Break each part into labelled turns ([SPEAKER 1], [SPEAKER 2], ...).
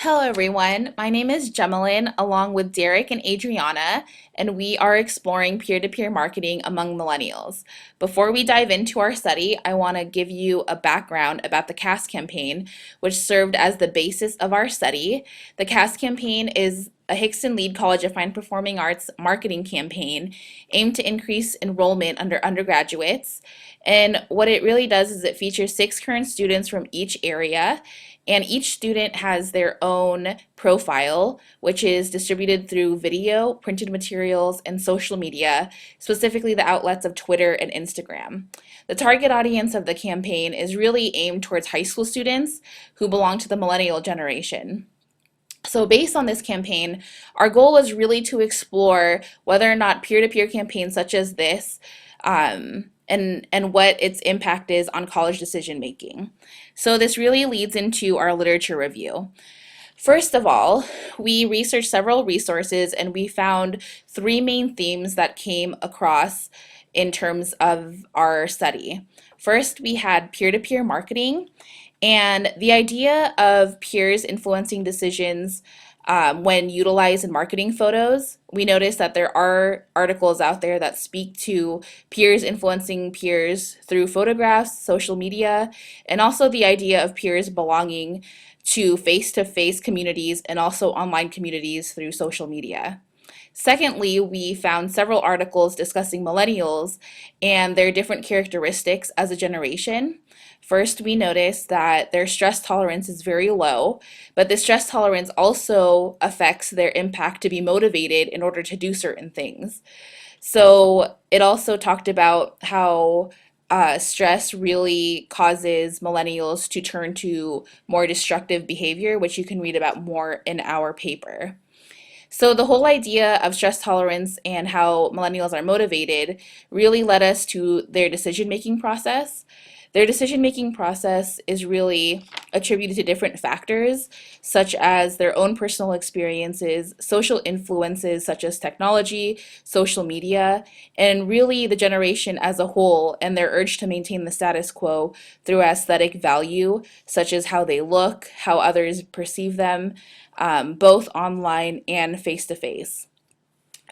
[SPEAKER 1] Hello everyone, my name is Jemalyn along with Derek and Adrianna, and we are exploring peer-to-peer marketing among millennials. Before we dive into our study, I want to give you a background about the CAS campaign, which served as the basis of our study. The CAS campaign is a Hickston Lead College of Fine Performing Arts marketing campaign aimed to increase enrollment under undergraduates. And what it really does is it features 6 current students from each area, and each student has their own profile, which is distributed through video, printed materials, and social media, specifically the outlets of Twitter and Instagram. The target audience of the campaign is really aimed towards high school students who belong to the millennial generation. So based on this campaign, our goal was really to explore whether or not peer-to-peer campaigns such as this and what its impact is on college decision making. So this really leads into our literature review. First of all, we researched several resources and we found 3 main themes that came across in terms of our study. First, we had peer-to-peer marketing and the idea of peers influencing decisions when utilized in marketing photos. We noticed that there are articles out there that speak to peers influencing peers through photographs, social media, and also the idea of peers belonging to face-to-face communities and also online communities through social media. Secondly, we found several articles discussing millennials and their different characteristics as a generation. First, we noticed that their stress tolerance is very low, but the stress tolerance also affects their impact to be motivated in order to do certain things. So it also talked about how stress really causes millennials to turn to more destructive behavior, which you can read about more in our paper. So the whole idea of stress tolerance and how millennials are motivated really led us to their decision-making process. Their decision-making process is really attributed to different factors, such as their own personal experiences, social influences such as technology, social media, and really the generation as a whole and their urge to maintain the status quo through aesthetic value, such as how they look, how others perceive them, both online and face-to-face.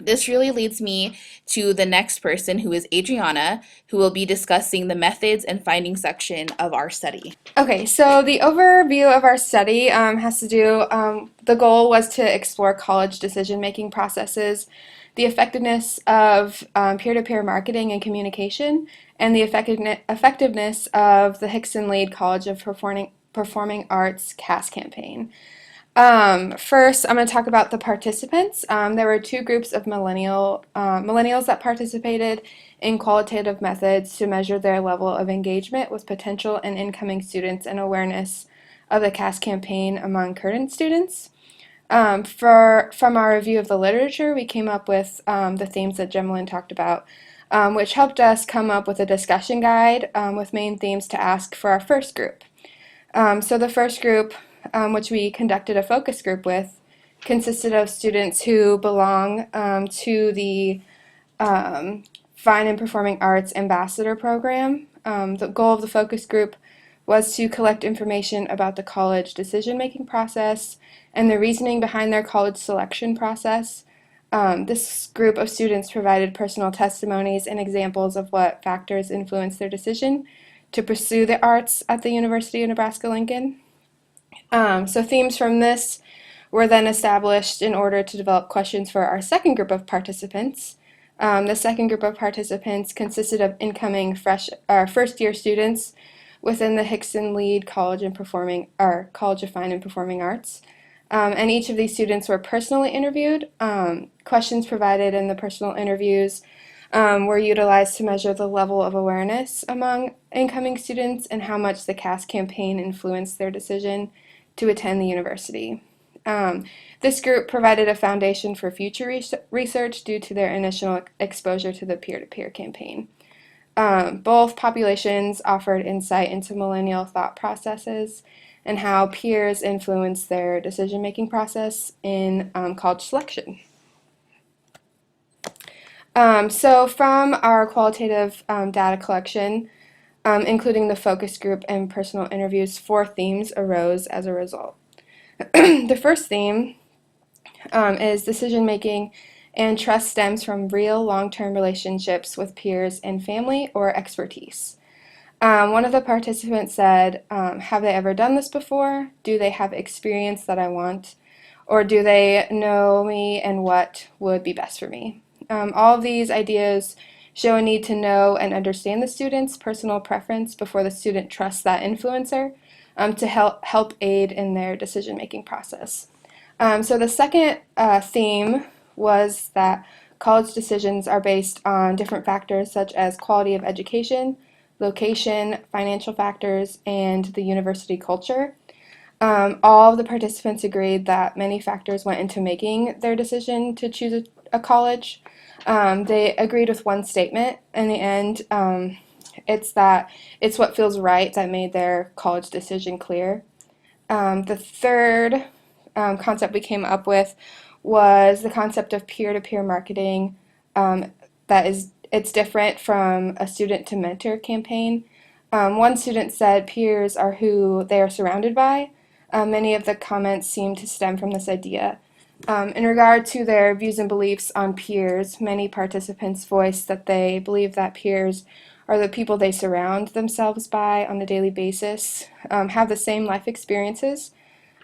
[SPEAKER 1] This really leads me to the next person, who is Adrianna, who will be discussing the methods and findings section of our study.
[SPEAKER 2] Okay, so the overview of our study has to do, the goal was to explore college decision-making processes, the effectiveness of peer-to-peer marketing and communication, and the effectiveness of the Hickston Lead College of Performing Arts CAS campaign. First, I'm going to talk about the participants. There were 2 groups of millennials that participated in qualitative methods to measure their level of engagement with potential and incoming students and awareness of the CAS campaign among current students. From our review of the literature, we came up with the themes that Jemalyn talked about, which helped us come up with a discussion guide with main themes to ask for our first group. So the first group, which we conducted a focus group with, consisted of students who belong to the Fine and Performing Arts Ambassador Program. The goal of the focus group was to collect information about the college decision-making process and the reasoning behind their college selection process. This group of students provided personal testimonies and examples of what factors influenced their decision to pursue the arts at the University of Nebraska-Lincoln. So themes from this were then established in order to develop questions for our second group of participants. The second group of participants consisted of incoming first-year students within the Hickston Lead College of Fine and Performing Arts. And each of these students were personally interviewed. Questions provided in the personal interviews were utilized to measure the level of awareness among incoming students and how much the CAS campaign influenced their decision to attend the university. This group provided a foundation for future research due to their initial exposure to the peer-to-peer campaign. Both populations offered insight into millennial thought processes and how peers influence their decision-making process in college selection. So from our qualitative data collection, including the focus group and personal interviews, 4 themes arose as a result. The first theme is decision making and trust stems from real long term relationships with peers and family or expertise. One of the participants said, have they ever done this before? Do they have experience that I want? Or do they know me and what would be best for me? All of these ideas show a need to know and understand the student's personal preference before the student trusts that influencer to help aid in their decision making process. So the second theme was that college decisions are based on different factors such as quality of education, location, financial factors, and the university culture. All of the participants agreed that many factors went into making their decision to choose a college. They agreed with one statement in the end. It's that it's what feels right that made their college decision clear. The third concept we came up with was the concept of peer-to-peer marketing. That is, it's different from a student to mentor campaign. One student said peers are who they are surrounded by. Many of the comments seem to stem from this idea. In regard to their views and beliefs on peers, many participants voiced that they believe that peers are the people they surround themselves by on a daily basis, have the same life experiences,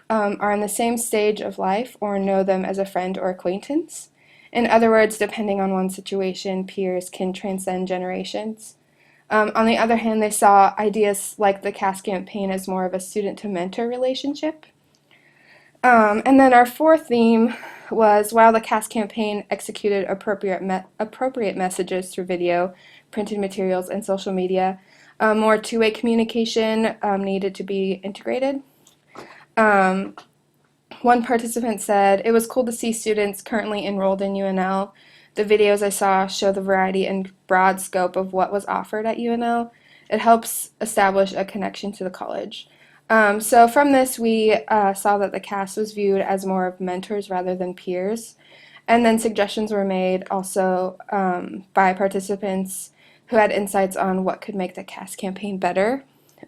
[SPEAKER 2] are in the same stage of life, or know them as a friend or acquaintance. In other words, depending on one's situation, peers can transcend generations. On the other hand, they saw ideas like the CAS campaign as more of a student to mentor relationship. And then our fourth theme was while the CAS campaign executed appropriate messages through video, printed materials, and social media, more two-way communication needed to be integrated. Um, One participant said, it was cool to see students currently enrolled in UNL. The videos I saw show the variety and broad scope of what was offered at UNL. It helps establish a connection to the college. So from this, we saw that the CAS was viewed as more of mentors rather than peers. And then suggestions were made also by participants who had insights on what could make the CAS campaign better.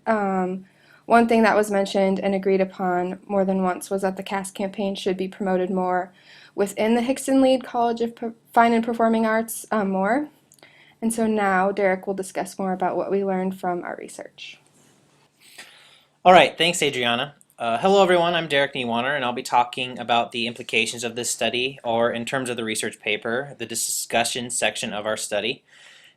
[SPEAKER 2] Um, One thing that was mentioned and agreed upon more than once was that the CAS campaign should be promoted more within the Hickson Lead College of Fine and Performing Arts more. And so now Derek will discuss more about what we learned from our research.
[SPEAKER 3] All right, thanks, Adriana. Hello, everyone. I'm Derek Niewohner, and I'll be talking about the implications of this study, or in terms of the research paper, the discussion section of our study.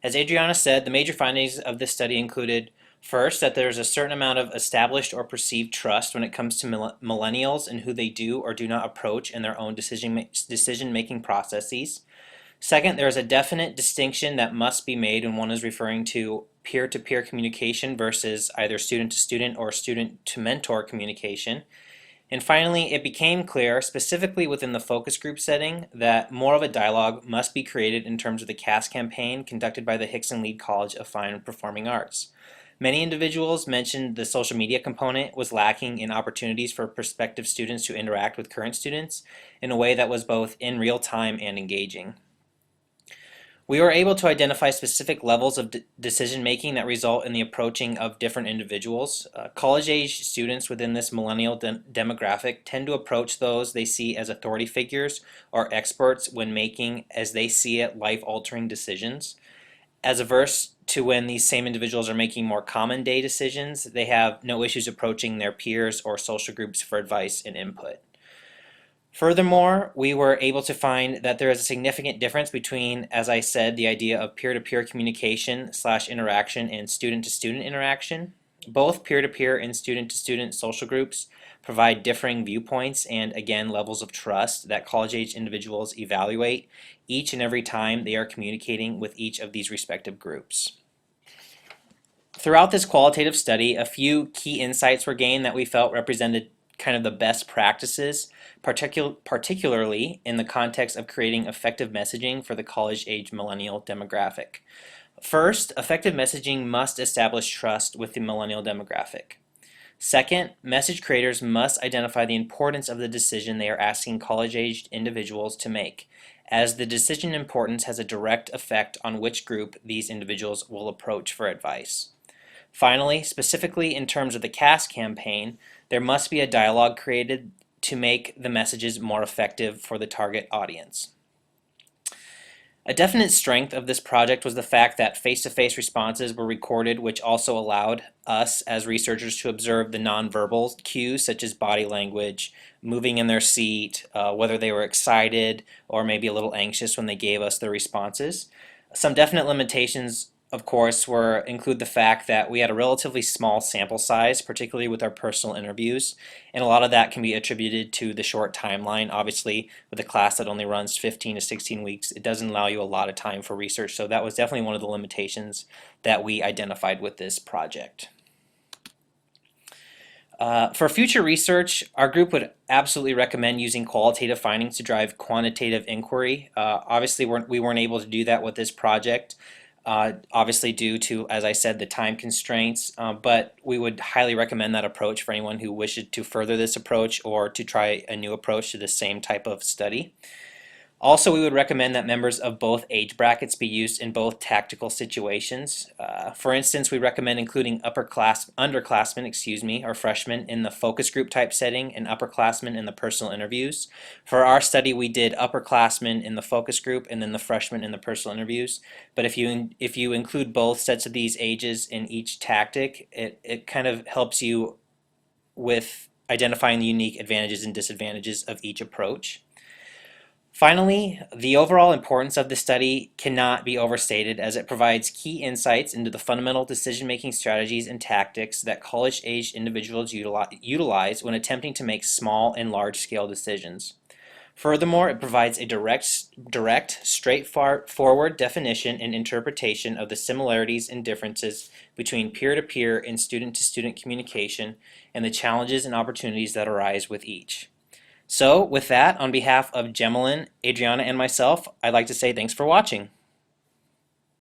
[SPEAKER 3] As Adriana said, the major findings of this study included, first, that there's a certain amount of established or perceived trust when it comes to millennials and who they do or do not approach in their own decision-making processes. Second, there is a definite distinction that must be made when one is referring to peer-to-peer communication versus either student-to-student or student-to-mentor communication. And finally, it became clear, specifically within the focus group setting, that more of a dialogue must be created in terms of the CAS campaign conducted by the Hickson Lead College of Fine and Performing Arts. Many individuals mentioned the social media component was lacking in opportunities for prospective students to interact with current students in a way that was both in real time and engaging. We were able to identify specific levels of decision making that result in the approaching of different individuals. College-age students within this millennial demographic tend to approach those they see as authority figures or experts when making, as they see it, life-altering decisions. As averse to when these same individuals are making more common day decisions, they have no issues approaching their peers or social groups for advice and input. Furthermore, we were able to find that there is a significant difference between, as I said, the idea of peer-to-peer communication / interaction and student-to-student interaction. Both peer-to-peer and student-to-student social groups provide differing viewpoints and, again, levels of trust that college-age individuals evaluate each and every time they are communicating with each of these respective groups. Throughout this qualitative study, a few key insights were gained that we felt represented kind of the best practices, particularly in the context of creating effective messaging for the college-age millennial demographic. First, effective messaging must establish trust with the millennial demographic. Second, message creators must identify the importance of the decision they are asking college-aged individuals to make, as the decision importance has a direct effect on which group these individuals will approach for advice. Finally, specifically in terms of the CAS campaign, there must be a dialogue created to make the messages more effective for the target audience. A definite strength of this project was the fact that face-to-face responses were recorded, which also allowed us as researchers to observe the nonverbal cues such as body language, moving in their seat, whether they were excited or maybe a little anxious when they gave us their responses. Some definite limitations, of course, include the fact that we had a relatively small sample size, particularly with our personal interviews, and a lot of that can be attributed to the short timeline. Obviously, with a class that only runs 15 to 16 weeks, it doesn't allow you a lot of time for research, so that was definitely one of the limitations that we identified with this project. For future research, our group would absolutely recommend using qualitative findings to drive quantitative inquiry. Obviously, we weren't able to do that with this project, obviously due to, as I said, the time constraints, but we would highly recommend that approach for anyone who wishes to further this approach or to try a new approach to the same type of study. Also, we would recommend that members of both age brackets be used in both tactical situations. For instance, we recommend including underclassmen, or freshmen in the focus group type setting and upperclassmen in the personal interviews. For our study, we did upperclassmen in the focus group and then the freshmen in the personal interviews. But if you include both sets of these ages in each tactic, it kind of helps you with identifying the unique advantages and disadvantages of each approach. Finally, the overall importance of this study cannot be overstated as it provides key insights into the fundamental decision-making strategies and tactics that college-aged individuals utilize when attempting to make small and large-scale decisions. Furthermore, it provides a direct, straightforward definition and interpretation of the similarities and differences between peer-to-peer and student-to-student communication and the challenges and opportunities that arise with each. So, with that, on behalf of Jemalyn, Adrianna, and myself, I'd like to say thanks for watching.